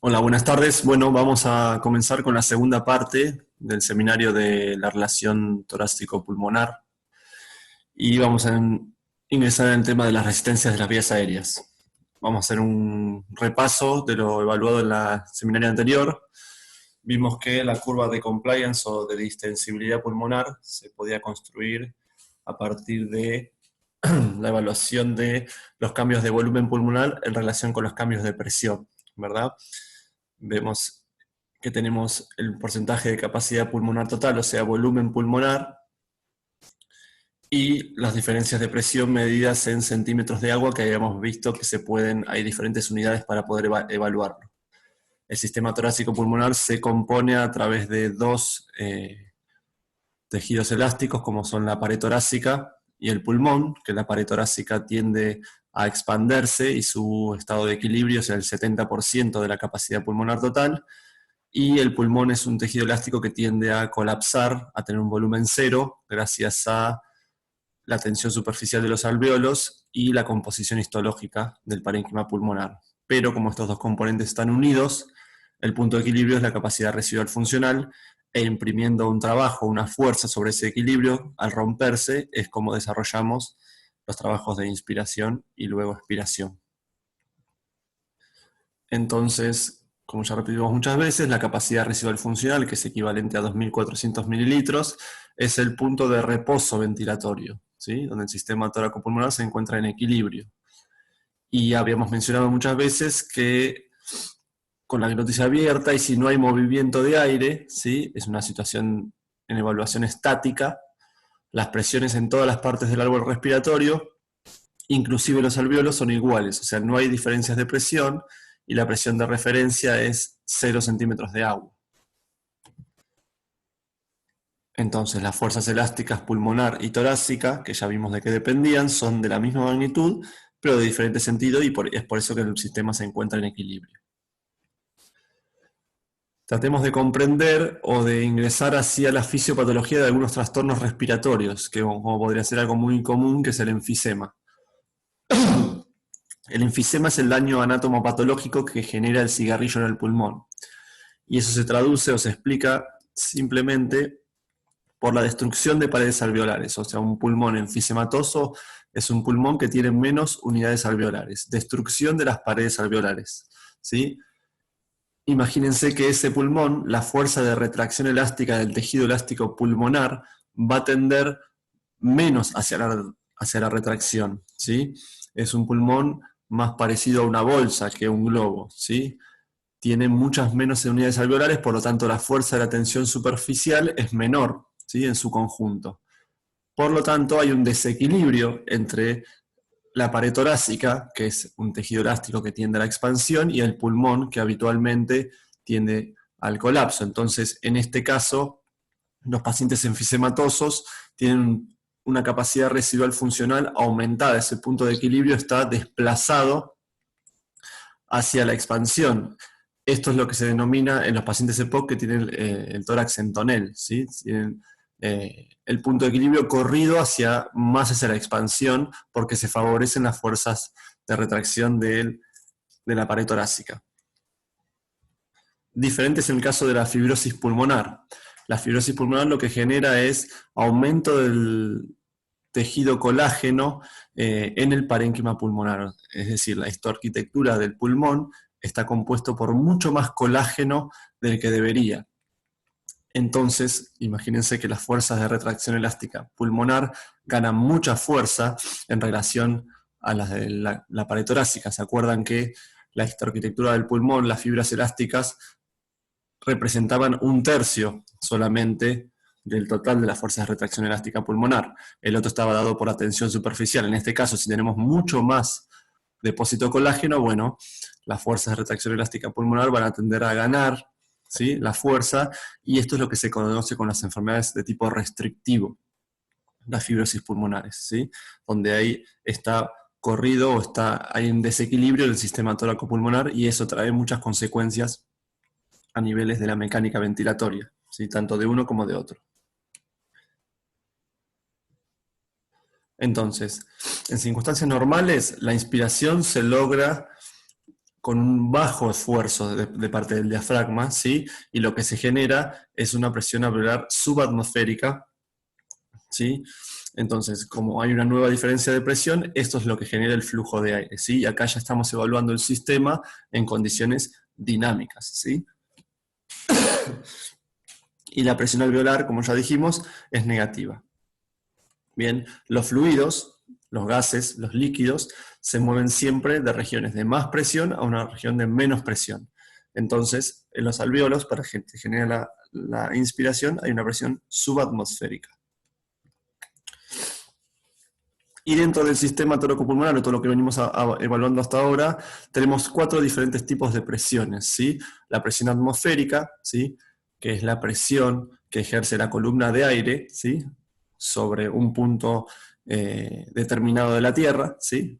Hola, buenas tardes. Bueno, vamos a comenzar con la segunda parte del seminario de la relación torácico-pulmonar y vamos a ingresar en el tema de las resistencias de las vías aéreas. Vamos a hacer un repaso de lo evaluado en la seminario anterior. Vimos que la curva de compliance o de distensibilidad pulmonar se podía construir a partir de la evaluación de los cambios de volumen pulmonar en relación con los cambios de presión, ¿verdad? Vemos que tenemos el porcentaje de capacidad pulmonar total, o sea, volumen pulmonar, y las diferencias de presión medidas en centímetros de agua, que habíamos visto que hay diferentes unidades para poder evaluarlo. El sistema torácico pulmonar se compone a través de dos tejidos elásticos, como son la pared torácica y el pulmón, que la pared torácica tiende a expanderse y su estado de equilibrio es el 70% de la capacidad pulmonar total, y el pulmón es un tejido elástico que tiende a colapsar, a tener un volumen cero, gracias a la tensión superficial de los alvéolos y la composición histológica del parénquima pulmonar. Pero como estos dos componentes están unidos, el punto de equilibrio es la capacidad residual funcional, e imprimiendo un trabajo, una fuerza sobre ese equilibrio, al romperse, es como desarrollamos los trabajos de inspiración y luego expiración. Entonces, como ya repetimos muchas veces, la capacidad residual funcional, que es equivalente a 2.400 mililitros, es el punto de reposo ventilatorio, ¿sí? Donde el sistema tóraco-pulmonar se encuentra en equilibrio. Y habíamos mencionado muchas veces que con la glotis abierta y si no hay movimiento de aire, ¿sí? Es una situación en evaluación estática, las presiones en todas las partes del árbol respiratorio, inclusive los alvéolos, son iguales, o sea, no hay diferencias de presión y la presión de referencia es 0 centímetros de agua. Entonces, las fuerzas elásticas pulmonar y torácica, que ya vimos de qué dependían, son de la misma magnitud, pero de diferente sentido, y es por eso que el sistema se encuentra en equilibrio. Tratemos de comprender o de ingresar hacia la fisiopatología de algunos trastornos respiratorios, que como podría ser algo muy común, que es el enfisema. El enfisema es el daño anatomopatológico que genera el cigarrillo en el pulmón. Y eso se traduce o se explica simplemente por la destrucción de paredes alveolares. O sea, un pulmón enfisematoso es un pulmón que tiene menos unidades alveolares. Destrucción de las paredes alveolares, ¿sí? Imagínense que ese pulmón, la fuerza de retracción elástica del tejido elástico pulmonar va a tender menos hacia la retracción, ¿sí? Es un pulmón más parecido a una bolsa que a un globo, ¿sí? Tiene muchas menos unidades alveolares, por lo tanto la fuerza de la tensión superficial es menor, ¿sí? En su conjunto. Por lo tanto hay un desequilibrio entre la pared torácica, que es un tejido elástico que tiende a la expansión, y el pulmón, que habitualmente tiende al colapso. Entonces, en este caso, los pacientes enfisematosos tienen una capacidad residual funcional aumentada. Ese punto de equilibrio está desplazado hacia la expansión. Esto es lo que se denomina en los pacientes EPOC que tienen el tórax en tonel, ¿sí? Tienen el punto de equilibrio corrido más hacia la expansión, porque se favorecen las fuerzas de retracción de la pared torácica. Diferente es el caso de la fibrosis pulmonar. La fibrosis pulmonar lo que genera es aumento del tejido colágeno en el parénquima pulmonar. Es decir, la histoarquitectura del pulmón está compuesto por mucho más colágeno del que debería. Entonces, imagínense que las fuerzas de retracción elástica pulmonar ganan mucha fuerza en relación a las de la pared torácica. ¿Se acuerdan que la histoarquitectura del pulmón, las fibras elásticas, representaban 1/3 solamente del total de las fuerzas de retracción elástica pulmonar? El otro estaba dado por la tensión superficial. En este caso, si tenemos mucho más depósito de colágeno, bueno, las fuerzas de retracción elástica pulmonar van a tender a ganar, ¿sí?, la fuerza, y esto es lo que se conoce con las enfermedades de tipo restrictivo, las fibrosis pulmonares, ¿sí?, donde ahí está corrido o hay un desequilibrio del sistema tóraco-pulmonar, y eso trae muchas consecuencias a niveles de la mecánica ventilatoria, ¿sí?, tanto de uno como de otro. Entonces, en circunstancias normales, la inspiración se logra con un bajo esfuerzo de parte del diafragma, ¿sí? Y lo que se genera es una presión alveolar subatmosférica, ¿sí? Entonces, como hay una nueva diferencia de presión, esto es lo que genera el flujo de aire, ¿sí? Y acá ya estamos evaluando el sistema en condiciones dinámicas, ¿sí? Y la presión alveolar, como ya dijimos, es negativa. Bien, los fluidos, los gases, los líquidos, se mueven siempre de regiones de más presión a una región de menos presión. Entonces, en los alvéolos, para que se genere la inspiración, hay una presión subatmosférica. Y dentro del sistema torácico-pulmonar, o todo lo que venimos evaluando hasta ahora, tenemos 4 diferentes tipos de presiones, ¿sí? La presión atmosférica, ¿sí? Que es la presión que ejerce la columna de aire, ¿sí? Sobre un punto determinado de la Tierra, ¿sí?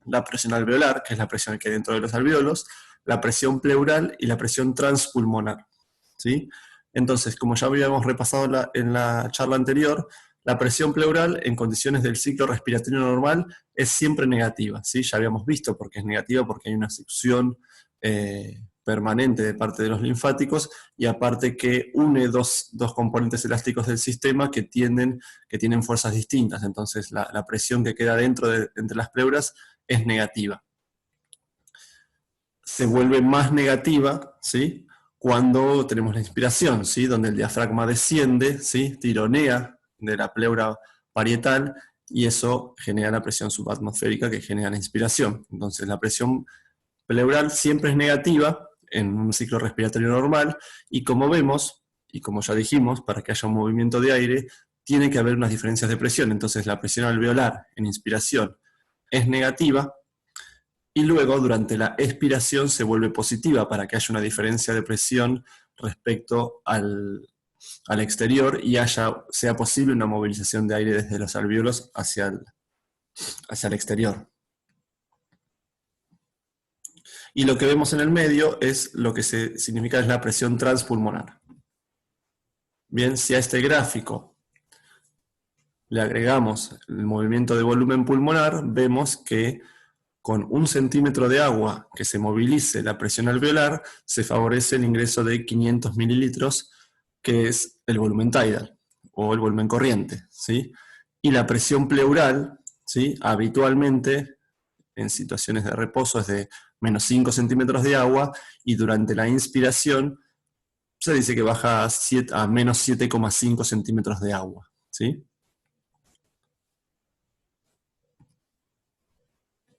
La presión alveolar, que es la presión que hay dentro de los alvéolos, la presión pleural y la presión transpulmonar, ¿sí? Entonces, como ya habíamos repasado en la charla anterior, la presión pleural en condiciones del ciclo respiratorio normal es siempre negativa, ¿sí? Ya habíamos visto por qué es negativa, porque hay una succión permanente de parte de los linfáticos, y aparte que une dos componentes elásticos del sistema que tienen fuerzas distintas. Entonces la presión que queda entre las pleuras es negativa. Se vuelve más negativa, ¿sí? Cuando tenemos la inspiración, ¿sí? Donde el diafragma desciende, ¿sí? Tironea de la pleura parietal, y eso genera la presión subatmosférica que genera la inspiración. Entonces la presión pleural siempre es negativa en un ciclo respiratorio normal, y como vemos, y como ya dijimos, para que haya un movimiento de aire, tiene que haber unas diferencias de presión. Entonces la presión alveolar en inspiración es negativa, y luego durante la expiración se vuelve positiva para que haya una diferencia de presión respecto al exterior y sea posible una movilización de aire desde los alvéolos hacia el exterior. Y lo que vemos en el medio es lo que significa es la presión transpulmonar. Bien, si a este gráfico le agregamos el movimiento de volumen pulmonar, vemos que con 1 centímetro de agua que se movilice la presión alveolar, se favorece el ingreso de 500 mililitros, que es el volumen tidal, o el volumen corriente, ¿sí? Y la presión pleural, ¿sí? Habitualmente, en situaciones de reposo, es de menos 5 centímetros de agua, y durante la inspiración se dice que baja a menos 7,5 centímetros de agua, ¿sí?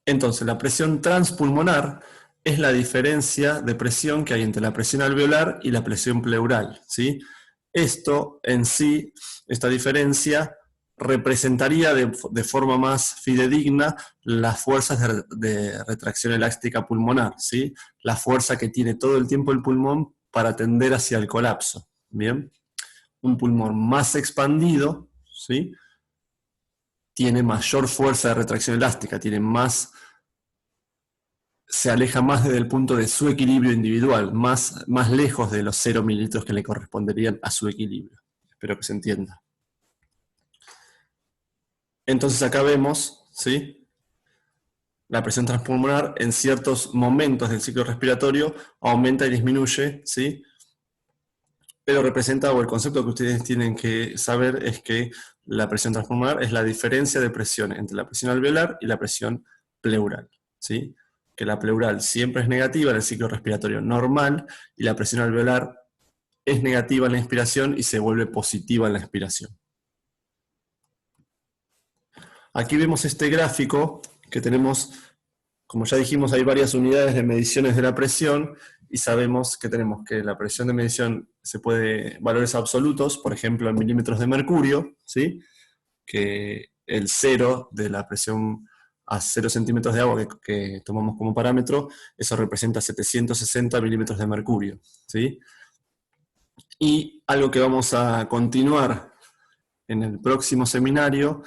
Entonces, la presión transpulmonar es la diferencia de presión que hay entre la presión alveolar y la presión pleural, ¿sí? Esto en sí, esta diferencia, representaría de forma más fidedigna las fuerzas de retracción elástica pulmonar, ¿sí? La fuerza que tiene todo el tiempo el pulmón para tender hacia el colapso, ¿bien? Un pulmón más expandido, ¿sí? Tiene mayor fuerza de retracción elástica, se aleja más desde el punto de su equilibrio individual, más lejos de los 0 mililitros que le corresponderían a su equilibrio. Espero que se entienda. Entonces acá vemos, ¿sí? La presión transpulmonar en ciertos momentos del ciclo respiratorio aumenta y disminuye, ¿sí? Pero representa, o el concepto que ustedes tienen que saber es que la presión transpulmonar es la diferencia de presión entre la presión alveolar y la presión pleural, ¿sí? Que la pleural siempre es negativa en el ciclo respiratorio normal, y la presión alveolar es negativa en la inspiración y se vuelve positiva en la expiración. Aquí vemos este gráfico que tenemos, como ya dijimos, hay varias unidades de mediciones de la presión, y sabemos que tenemos que la presión de medición se puede, valores absolutos, por ejemplo en milímetros de mercurio, ¿sí? Que el 0 de la presión a 0 centímetros de agua que tomamos como parámetro, eso representa 760 milímetros de mercurio, ¿sí? Y algo que vamos a continuar en el próximo seminario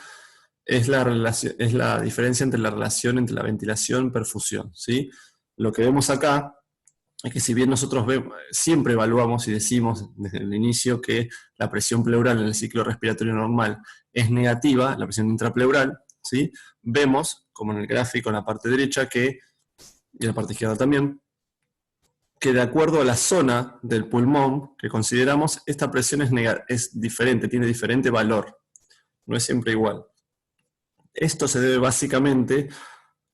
es la diferencia entre la relación entre la ventilación y perfusión, ¿sí? Lo que vemos acá es que si bien nosotros siempre evaluamos y decimos desde el inicio que la presión pleural en el ciclo respiratorio normal es negativa, la presión intrapleural, ¿sí? Vemos, como en el gráfico en la parte derecha, que y la parte izquierda también, que de acuerdo a la zona del pulmón que consideramos, esta presión es diferente, tiene diferente valor, no es siempre igual. Esto se debe básicamente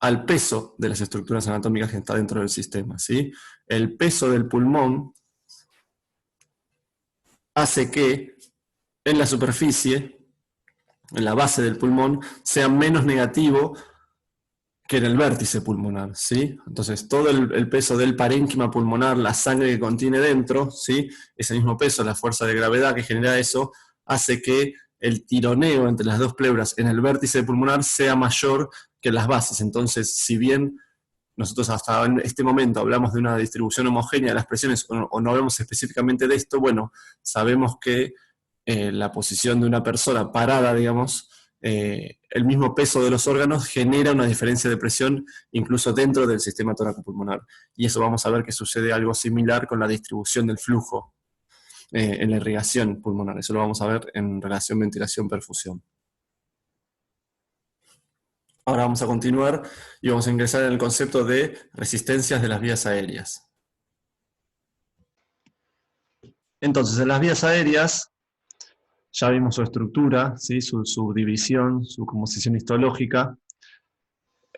al peso de las estructuras anatómicas que está dentro del sistema, ¿sí? El peso del pulmón hace que en la superficie, en la base del pulmón, sea menos negativo que en el vértice pulmonar, ¿sí? Entonces, todo el peso del parénquima pulmonar, la sangre que contiene dentro, ¿sí? Ese mismo peso, la fuerza de gravedad que genera eso, hace que el tironeo entre las dos pleuras en el vértice pulmonar sea mayor que en las bases. Entonces, si bien nosotros hasta en este momento hablamos de una distribución homogénea de las presiones, o no hablamos específicamente de esto, bueno, sabemos que la posición de una persona parada, digamos, el mismo peso de los órganos genera una diferencia de presión incluso dentro del sistema tóraco-pulmonar. Y eso vamos a ver que sucede algo similar con la distribución del flujo en la irrigación pulmonar. Eso lo vamos a ver en relación ventilación-perfusión. Ahora vamos a continuar y vamos a ingresar en el concepto de resistencias de las vías aéreas. Entonces, en las vías aéreas ya vimos su estructura, ¿sí? Su subdivisión, su composición histológica.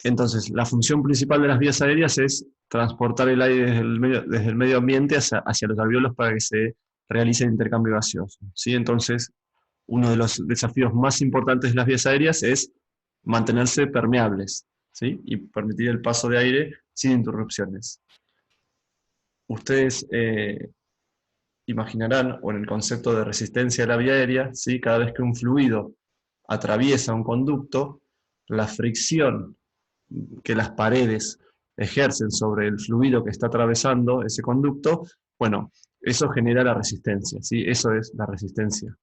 Entonces, la función principal de las vías aéreas es transportar el aire desde el medio ambiente hacia los alvéolos para que se realice el intercambio gaseoso, ¿sí? Entonces, uno de los desafíos más importantes de las vías aéreas es mantenerse permeables, ¿sí? Y permitir el paso de aire sin interrupciones. Ustedes imaginarán, o en el concepto de resistencia de la vía aérea, ¿sí? Cada vez que un fluido atraviesa un conducto, la fricción que las paredes ejercen sobre el fluido que está atravesando ese conducto, bueno, eso genera la resistencia, ¿sí? Eso es la resistencia